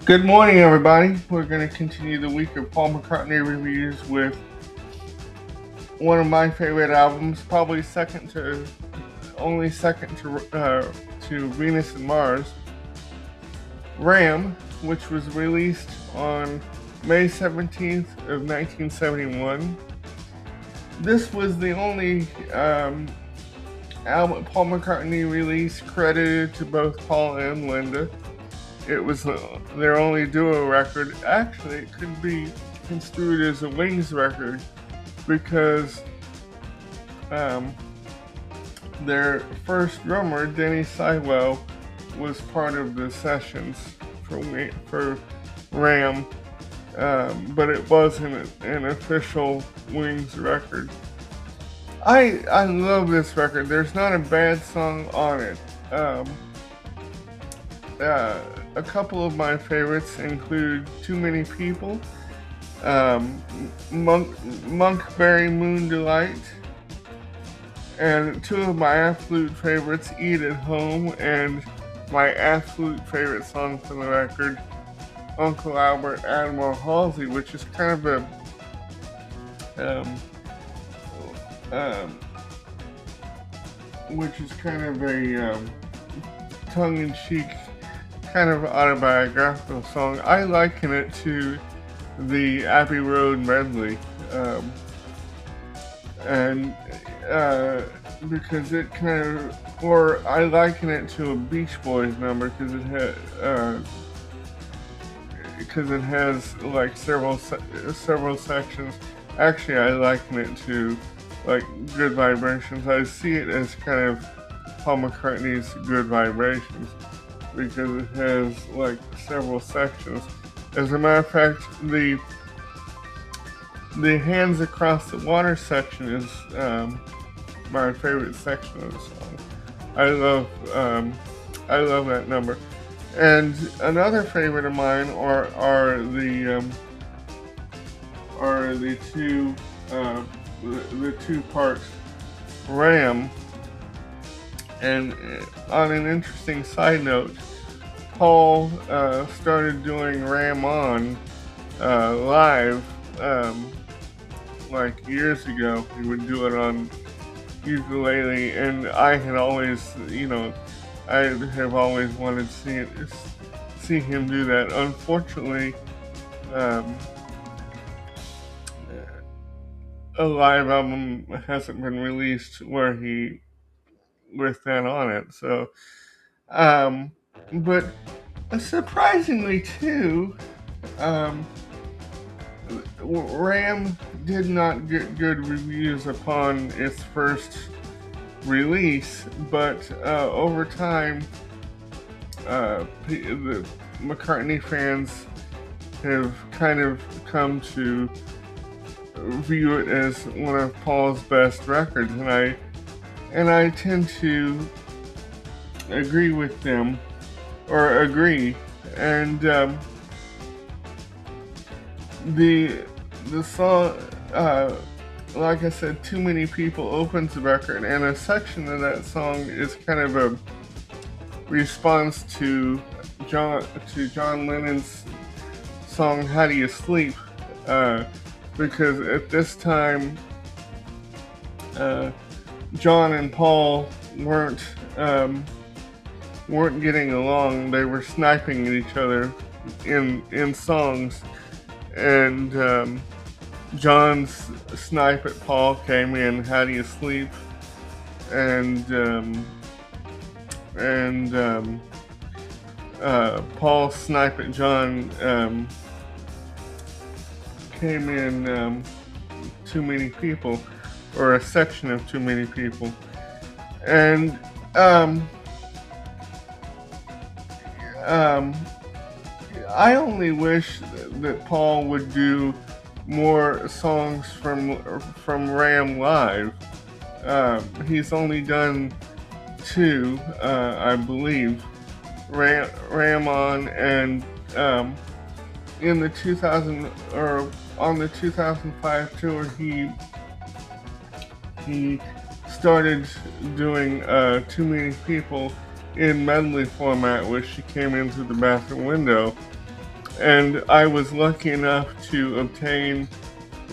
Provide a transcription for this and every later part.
Good morning, everybody. We're going to continue the week of Paul McCartney reviews with one of my favorite albums, probably second to Venus and Mars, RAM, which was released on May 17th of 1971. This was the only album Paul McCartney released credited to both Paul and Linda. It was their only duo record. Actually, it could be construed as a Wings record because their first drummer, Denny Seiwell, was part of the sessions for RAM, but it wasn't an official Wings record. I love this record. There's not a bad song on it. A couple of my favorites include Too Many People, Monkberry Moon Delight, and two of my absolute favorites, Eat at Home, and my absolute favorite song from the record, Uncle Albert Admiral Halsey, which is kind of a tongue-in-cheek kind of autobiographical song. I liken it to the Abbey Road medley, because it kind of, or I liken it to a Beach Boys number because it has like several sections. Actually, I liken it to like Good Vibrations. I see it as kind of Paul McCartney's Good Vibrations, because it has like several sections. As a matter of fact, the Hands Across the Water section is my favorite section of the song. I love that number. And another favorite of mine are the two parts RAM. And on an interesting side note, Paul started doing Ram On live like years ago. He would do it on ukulele, and I had always, I have always wanted to see him do that. Unfortunately, a live album hasn't been released with that on it. So, but surprisingly too, RAM did not get good reviews upon its first release, but over time, the McCartney fans have kind of come to view it as one of Paul's best records, and I tend to agree with them, or agree. And the song, like I said, Too Many People opens the record, and a section of that song is kind of a response to John Lennon's song How Do You Sleep, because at this time John and Paul weren't getting along. They were sniping at each other in songs, and John's snipe at Paul came in How Do You Sleep, and Paul's snipe at John came in Too Many People, or a section of Too Many People. And I only wish that Paul would do more songs from Ram live. He's only done two, I believe. Ram on and in the 2000 or on the 2005 tour, he started doing Too Many People in medley format, where she came in through the bathroom window. And I was lucky enough to obtain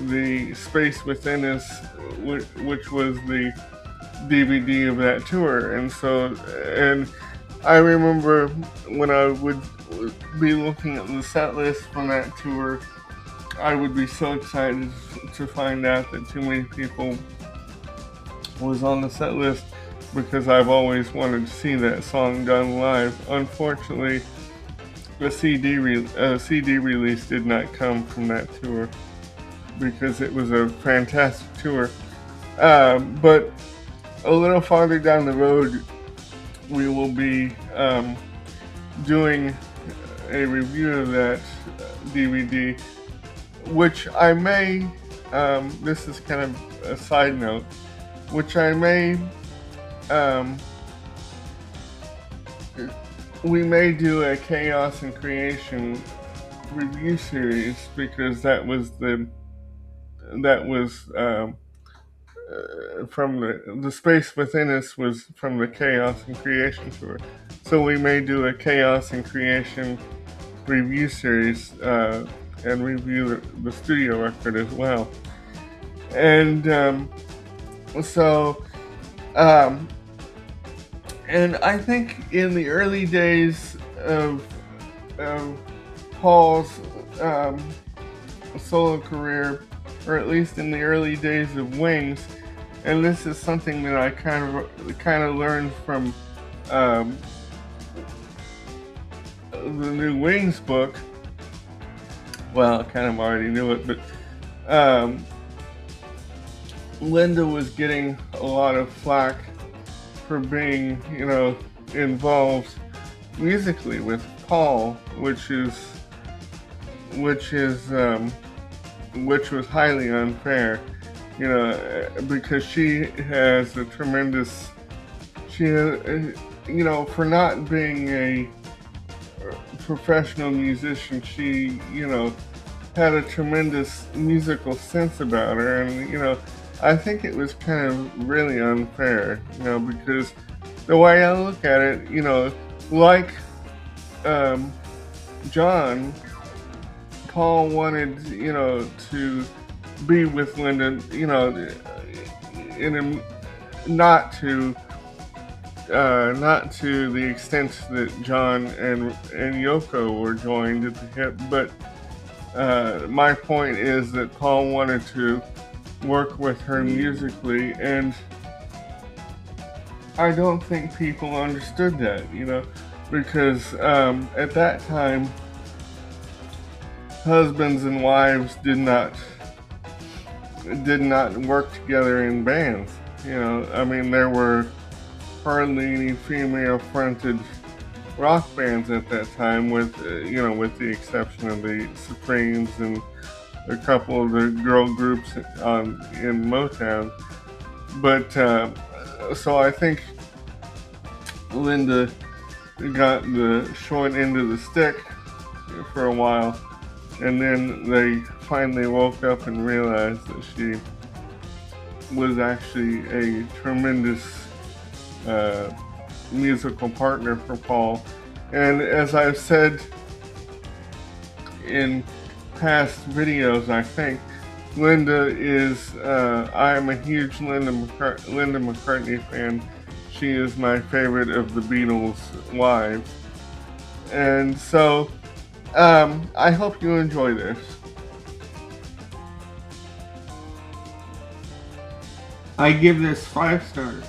the Space Within Us, which was the DVD of that tour. And I remember when I would be looking at the set list from that tour, I would be so excited to find out that Too Many People was on the set list, because I've always wanted to see that song done live. Unfortunately, the CD release did not come from that tour, because it was a fantastic tour. But a little farther down the road, we will be doing a review of that DVD, which I may, this is kind of a side note, which I may, we may do a Chaos and Creation review series, because that was from the Space Within Us was from the Chaos and Creation tour. So we may do a Chaos and Creation review series and review the studio record as well. And and I think in the early days of Paul's solo career, or at least in the early days of Wings, and this is something that I kind of learned from the new Wings book. Well, I kind of already knew it, but Linda was getting a lot of flack for being, involved musically with Paul, which was highly unfair, because she has a tremendous, for not being a professional musician, she, had a tremendous musical sense about her, and, I think it was kind of really unfair, because the way I look at it, like John, Paul wanted, to be with Linda, not to the extent that John and Yoko were joined at the hip, but my point is that Paul wanted to work with her musically, and I don't think people understood that, because at that time, husbands and wives did not work together in bands. There were hardly any female-fronted rock bands at that time, with the exception of the Supremes and a couple of the girl groups in Motown. But so I think Linda got the short end of the stick for a while, and then they finally woke up and realized that she was actually a tremendous musical partner for Paul. And as I've said in past videos, I think Linda is, I am a huge Linda McCartney fan. She is my favorite of the Beatles wives. And so, I hope you enjoy this. I give this 5 stars.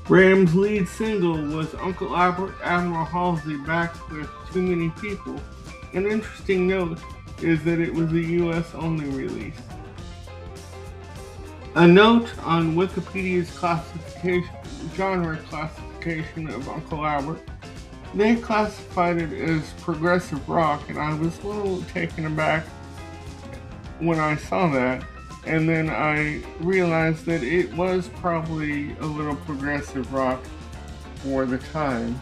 Ram's lead single was Uncle Albert Admiral Halsey Back with Too Many People. An interesting note is that it was a US only release. A note on Wikipedia's genre classification of Uncle Albert. They classified it as progressive rock, and I was a little taken aback when I saw that. And then I realized that it was probably a little progressive rock for the time.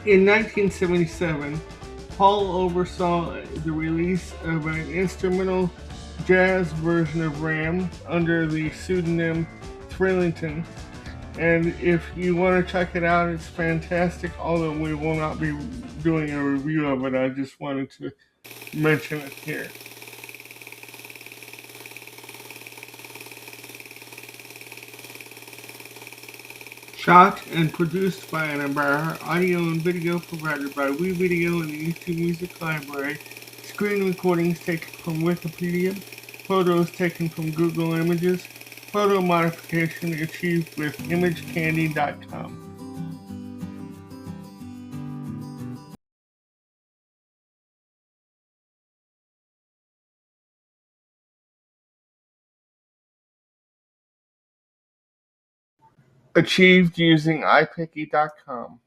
In 1977, Paul oversaw the release of an instrumental jazz version of RAM under the pseudonym Thrillington. And if you want to check it out, it's fantastic, although we will not be doing a review of it. I just wanted to mention it here. Shot and produced by Anna Barr, audio and video provided by WeVideo and the YouTube Music Library, screen recordings taken from Wikipedia, photos taken from Google Images, photo modification achieved with ImageCandy.com. Achieved using iPicky.com.